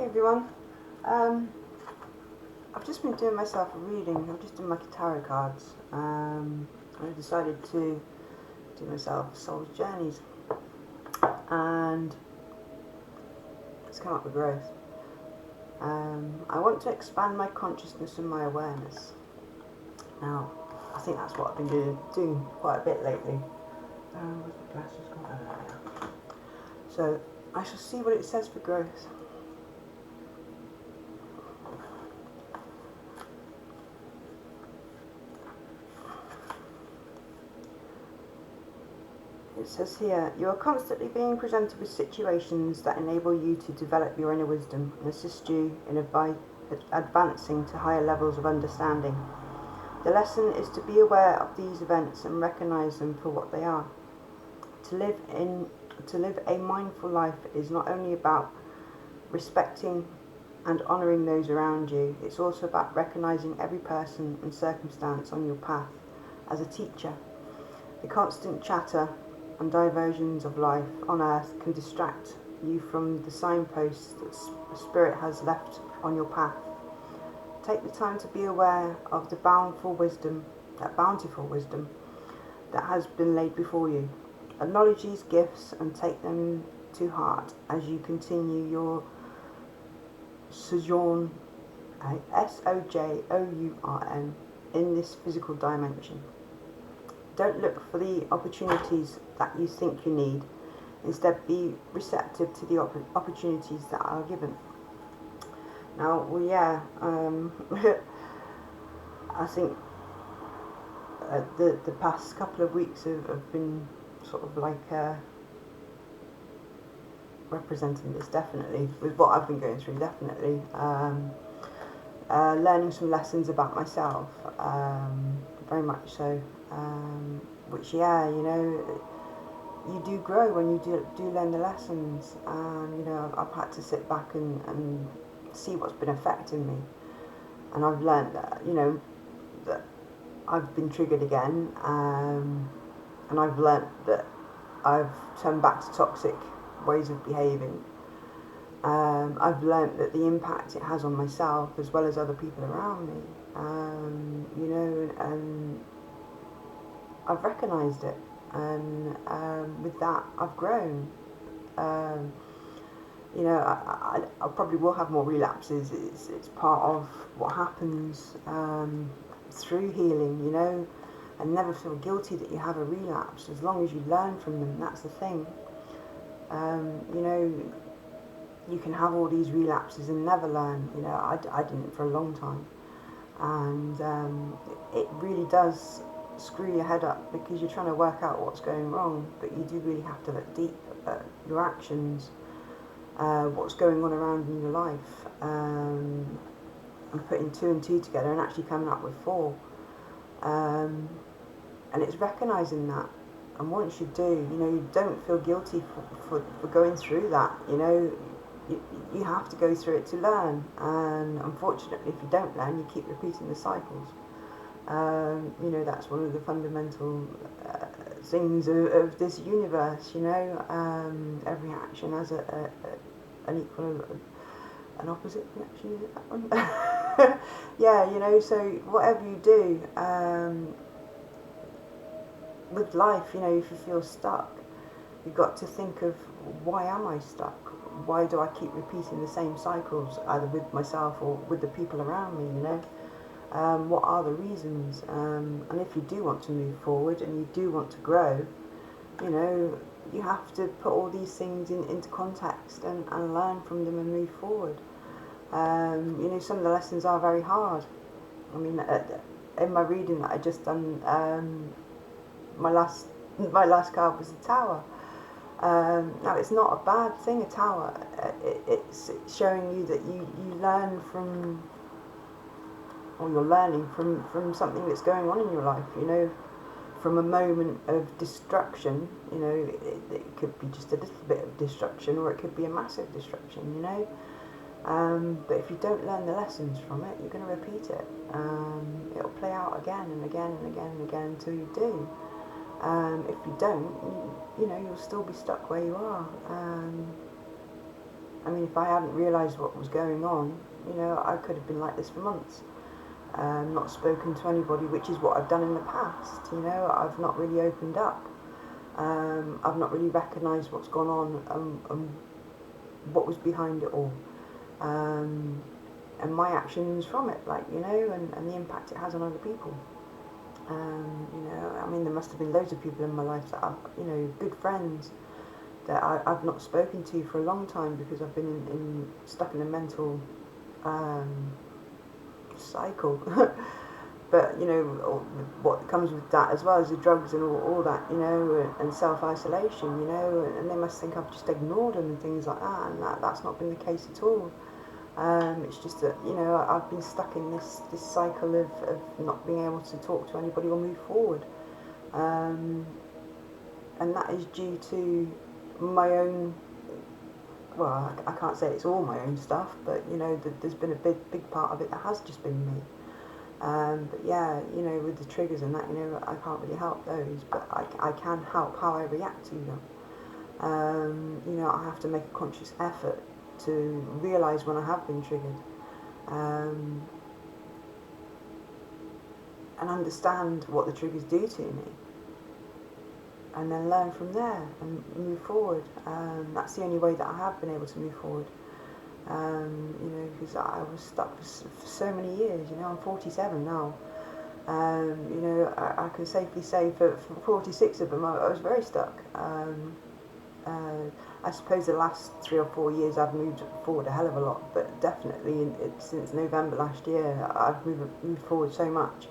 Hey everyone. I've just been doing myself a reading. I've just done my tarot cards. I decided to do myself Soul's Journeys, and it's come up with growth. I want to expand my consciousness and my awareness. Now, I think that's what I've been doing quite a bit lately. Where's my glasses gone? So I shall see what it says for growth. It says here, you are constantly being presented with situations that enable you to develop your inner wisdom and assist you in advancing to higher levels of understanding. The lesson is to be aware of these events and recognize them for what they are. To live a mindful life is not only about respecting and honouring those around you, it's also about recognizing every person and circumstance on your path as a teacher. The constant chatter and diversions of life on earth can distract you from the signposts that Spirit has left on your path. Take the time to be aware of the bountiful wisdom that has been laid before you. Acknowledge these gifts and take them to heart as you continue your sojourn, SOJOURN, in this physical dimension. Don't look for the opportunities that you think you need. Instead, be receptive to the opportunities that are given. Now, I think the past couple of weeks have been sort of like representing this, definitely, with what I've been going through, definitely. Learning some lessons about myself, very much so. Which, you do grow when you do learn the lessons. I've had to sit back and see what's been affecting me, and I've learned that that I've been triggered again, and I've learned that I've turned back to toxic ways of behaving. I've learnt that the impact it has on myself as well as other people around me, and I've recognised it, and with that I've grown. I probably will have more relapses. It's part of what happens through healing, and never feel guilty that you have a relapse as long as you learn from them. That's the thing. You can have all these relapses and never learn. I didn't for a long time, and it really does screw your head up because you're trying to work out what's going wrong, but you do really have to look deep at your actions, what's going on around in your life, and putting 2 and 2 together and actually coming up with 4. And it's recognising that, and once you do, you don't feel guilty for going through that. You have to go through it to learn, and unfortunately if you don't learn, you keep repeating the cycles. That's one of the fundamental things of this universe. Every action has an equal, an opposite reaction. Is it that one? So whatever you do with life, if you feel stuck, you've got to think of, why am I stuck? Why do I keep repeating the same cycles, either with myself or with the people around me? What are the reasons? And if you do want to move forward and you do want to grow, you have to put all these things into context and learn from them and move forward. Some of the lessons are very hard. I mean, in my reading that I just done, my last card was the Tower. Now, it's not a bad thing, a tower. It's showing you that you learn from, or you're learning from something that's going on in your life, from a moment of destruction. It could be just a little bit of destruction, or it could be a massive destruction, but if you don't learn the lessons from it, you're going to repeat it. It'll play out again and again and again and again until you do. If you don't, you'll still be stuck where you are. I mean, if I hadn't realised what was going on, you know, I could have been like this for months. Not spoken to anybody, which is what I've done in the past. You know, I've not really opened up. I've not really recognised what's gone on and what was behind it all. And my actions from it, like, you know, and the impact it has on other people. You know, I mean, there must have been loads of people in my life that I've, you know, good friends that I've not spoken to for a long time because I've been stuck in a mental cycle. But, you know, what comes with that as well as the drugs and all that, you know, and self-isolation, you know, and they must think I've just ignored them and things like that, and that's not been the case at all. It's just that, you know, I've been stuck in this cycle of not being able to talk to anybody or move forward. And that is due to my own, well, I can't say it's all my own stuff, but, you know, there's been a big part of it that has just been me. But yeah, you know, with the triggers and that, you know, I can't really help those, but I can help how I react to them. You know, I have to make a conscious effort to realise when I have been triggered, and understand what the triggers do to me, and then learn from there and move forward. That's the only way that I have been able to move forward. You know, because I was stuck for so many years. You know, I'm 47 now. You know, I can safely say for 46 of them I was very stuck. I suppose the last 3 or 4 years I've moved forward a hell of a lot, but definitely since November last year I've moved forward so much.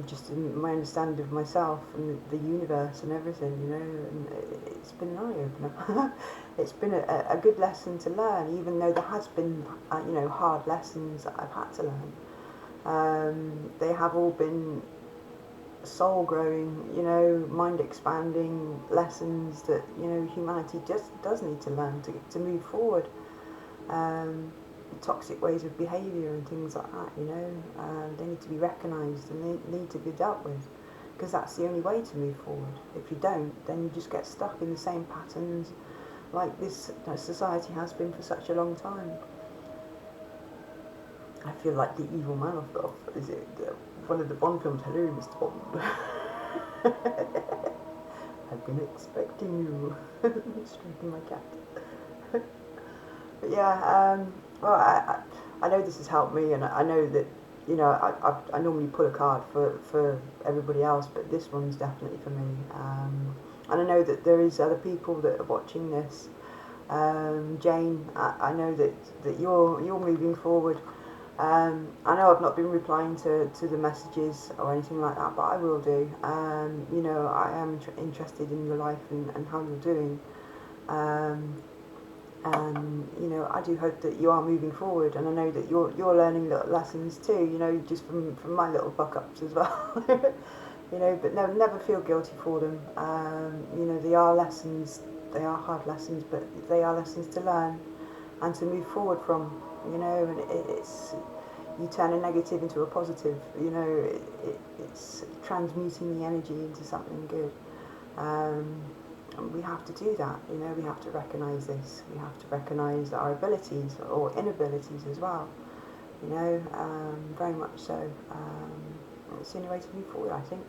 Just in my understanding of myself and the universe and everything, you know, and it's been an eye-opener. It's been a good lesson to learn, even though there has been, you know, hard lessons that I've had to learn. They have all been soul-growing, you know, mind-expanding lessons that, you know, humanity just does need to learn to move forward. Toxic ways of behaviour and things like that, you know, they need to be recognised and they need to be dealt with, because that's the only way to move forward. If you don't, then you just get stuck in the same patterns like this society has been for such a long time. I feel like the evil man of is it one of the Bond films? Hello, Mr. Bond. I've been expecting you. Stroking my cat. But yeah, well, I know this has helped me, and I know that, you know, I normally pull a card for everybody else, but this one's definitely for me. And I know that there is other people that are watching this. Jane, I know that you're moving forward. I know I've not been replying to the messages or anything like that, but I will do. You know, I am interested in your life and how you're doing. And, you know, I do hope that you are moving forward, and I know that you're learning little lessons too, you know, just from my little buck-ups as well. You know, but never feel guilty for them. You know, they are lessons, they are hard lessons, but they are lessons to learn and to move forward from, you know, and it's, you turn a negative into a positive, you know, it's transmuting the energy into something good. And we have to do that, you know, we have to recognise this, we have to recognise our abilities or inabilities as well, you know, very much so. It's the only way to move forward, I think.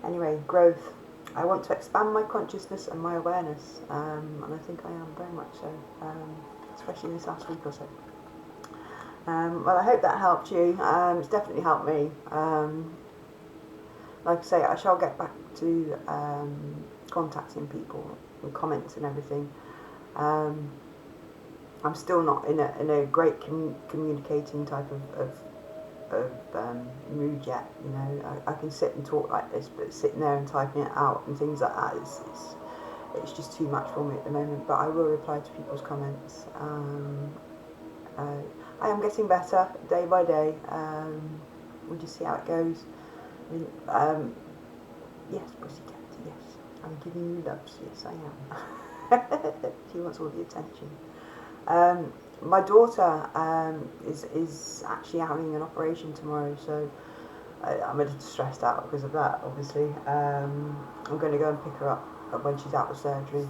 Anyway, growth. I want to expand my consciousness and my awareness, and I think I am very much so, especially this last week or so. Well, I hope that helped you. It's definitely helped me. Like I say, I shall get back to contacting people and comments and everything. I'm still not in a great communicating type of mood yet. You know, I can sit and talk like this, but sitting there and typing it out and things like that it's just too much for me at the moment. But I will reply to people's comments. I am getting better day by day. We'll just see how it goes. Yes, pussycat, yes. I'm giving you loves, yes I am. She wants all the attention. My daughter is actually having an operation tomorrow, so I'm a little stressed out because of that, obviously. I'm going to go and pick her up when she's out of surgery.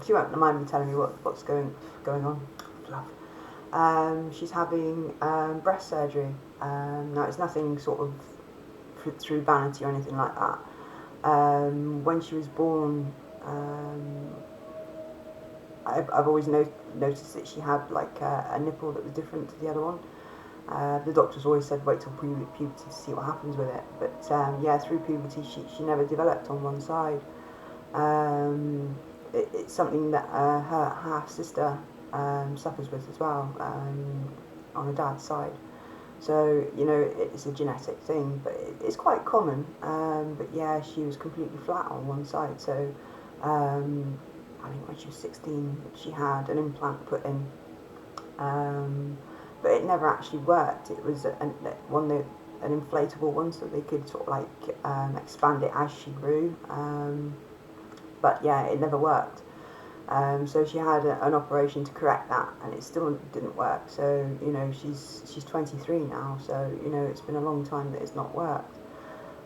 She won't mind me telling me what's going on. Fluff. She's having breast surgery. Now it's nothing sort of through vanity or anything like that. When she was born, I've always noticed that she had like a nipple that was different to the other one. The doctors always said wait till puberty to see what happens with it. But yeah, through puberty she never developed on one side. It's something that her half sister suffers with as well, on her dad's side. So, you know, it's a genetic thing, but it's quite common. But yeah, she was completely flat on one side. So I think when she was 16, she had an implant put in. But it never actually worked. It was an inflatable one, so they could sort of like expand it as she grew. But yeah, it never worked. So she had an operation to correct that, and it still didn't work. So you know, she's 23 now. So you know, it's been a long time that it's not worked.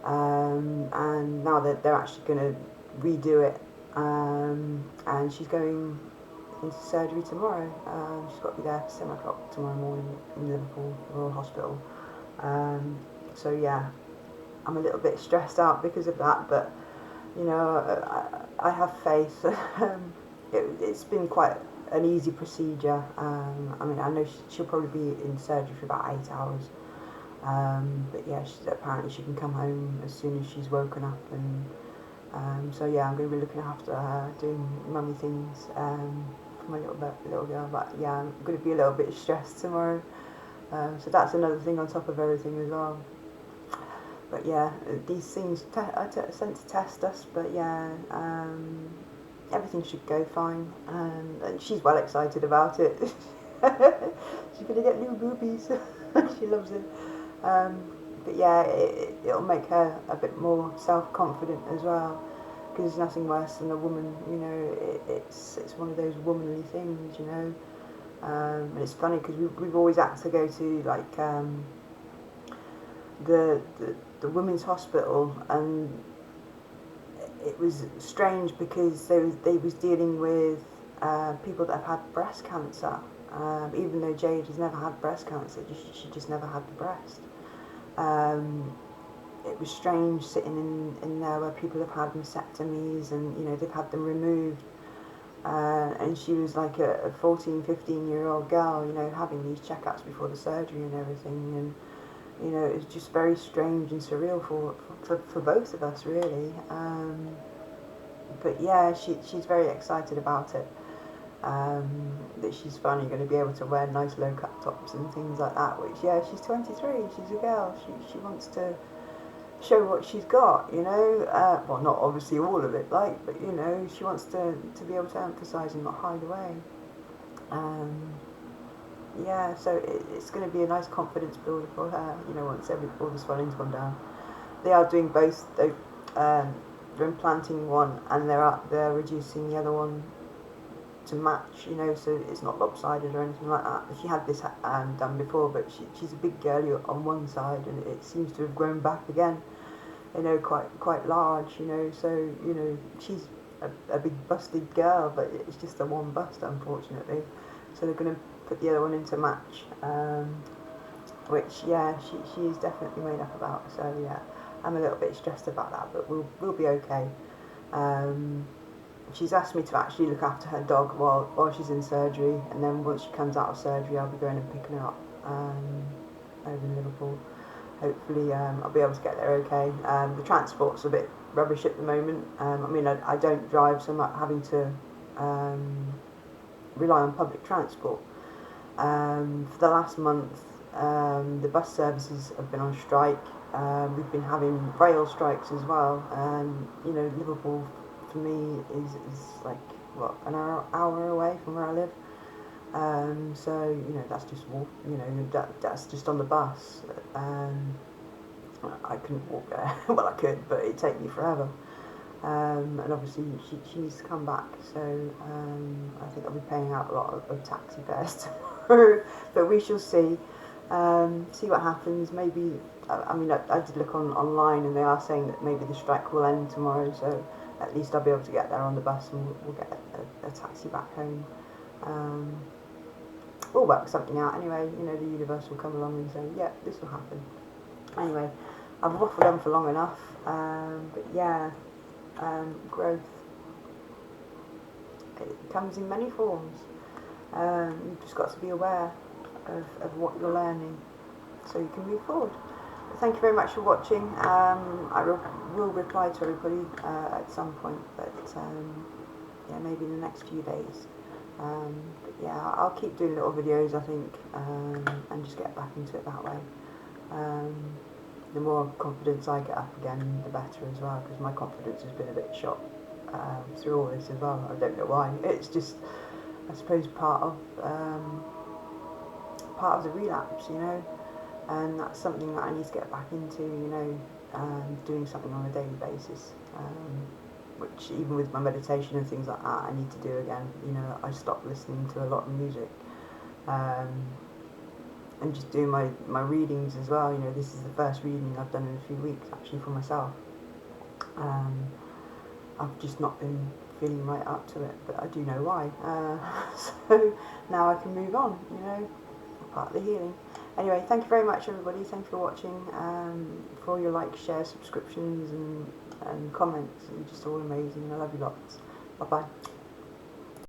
And now that they're actually going to redo it, and she's going into surgery tomorrow. She's got to be there for 7 o'clock tomorrow morning in Liverpool Royal Hospital. So yeah, I'm a little bit stressed out because of that, but you know, I have faith. It's been quite an easy procedure. I mean, I know she'll probably be in surgery for about 8 hours. But yeah, apparently she can come home as soon as she's woken up, and so yeah, I'm going to be looking after her, doing mummy things for my little girl. But yeah, I'm going to be a little bit stressed tomorrow. So that's another thing on top of everything as well. But yeah, these things are sent to test us. But yeah, everything should go fine, and she's well excited about it. She's gonna get new boobies. She loves it. But yeah, it'll make her a bit more self-confident as well, because there's nothing worse than a woman. You know, it's one of those womanly things. You know, and it's funny because we've always had to go to like the women's hospital, and it was strange because they was dealing with people that have had breast cancer. Even though Jade has never had breast cancer, she just never had the breast. It was strange sitting in there where people have had mastectomies, and you know, they've had them removed. And she was like a 14, 15-year-old girl, you know, having these checkups before the surgery and everything. And you know, it was just very strange and surreal for both of us, really. But yeah, she's very excited about it. That she's finally going to be able to wear nice low cut tops and things like that. Which, yeah, she's 23, she's a girl. She wants to show what she's got, you know. Well, not obviously all of it, like, but you know, she wants to be able to emphasise and not hide away. Yeah, so it's going to be a nice confidence builder for her, you know, once all the swelling's gone down. They are doing both. They're implanting one, and they're reducing the other one to match, you know, so it's not lopsided or anything like that. She had this done before, but she's a big girl on one side, and it seems to have grown back again, you know, quite large, you know. So you know, she's a big busted girl, but it's just a one bust, unfortunately. So they're going to put the other one into match, which yeah, she is definitely made up about. So yeah, I'm a little bit stressed about that, but we'll be okay. She's asked me to actually look after her dog while she's in surgery, and then once she comes out of surgery, I'll be going and picking her up over in Liverpool. Hopefully, I'll be able to get there okay. The transport's a bit rubbish at the moment. I mean, I don't drive, so I'm not having to rely on public transport. For the last month, the bus services have been on strike. We've been having rail strikes as well. You know, Liverpool for me is like what, an hour away from where I live. So you know, that's just that's just on the bus. I couldn't walk there. Well, I could, but it'd take me forever. And obviously she needs to come back, so I think I'll be paying out a lot of taxi fares tomorrow, but we shall see. See what happens. Maybe I mean I did look online, and they are saying that maybe the strike will end tomorrow, so at least I'll be able to get there on the bus, and we'll get a taxi back home. We'll work something out anyway. You know, the universe will come along and say, yeah, this will happen. Anyway, I've waffled on for long enough. But yeah, growth, it comes in many forms. You've just got to be aware of what you're learning so you can move forward. But thank you very much for watching. I will reply to everybody at some point, but yeah, maybe in the next few days. But yeah, I'll keep doing little videos, I think, and just get back into it that way. The more confidence I get up again, the better as well, because my confidence has been a bit shot through all this as well. I don't know why. It's just, I suppose, part of the relapse, you know, and that's something that I need to get back into, you know, doing something on a daily basis, which even with my meditation and things like that, I need to do again. You know, I stopped listening to a lot of music, and just doing my readings as well. You know, this is the first reading I've done in a few weeks, actually, for myself. I've just not been feeling right up to it, but I do know why. So now I can move on, you know, part of the healing. Anyway, thank you very much, everybody. Thank you for watching, for all your likes, shares, subscriptions, and comments. You're just all amazing. I love you lots. Bye-bye.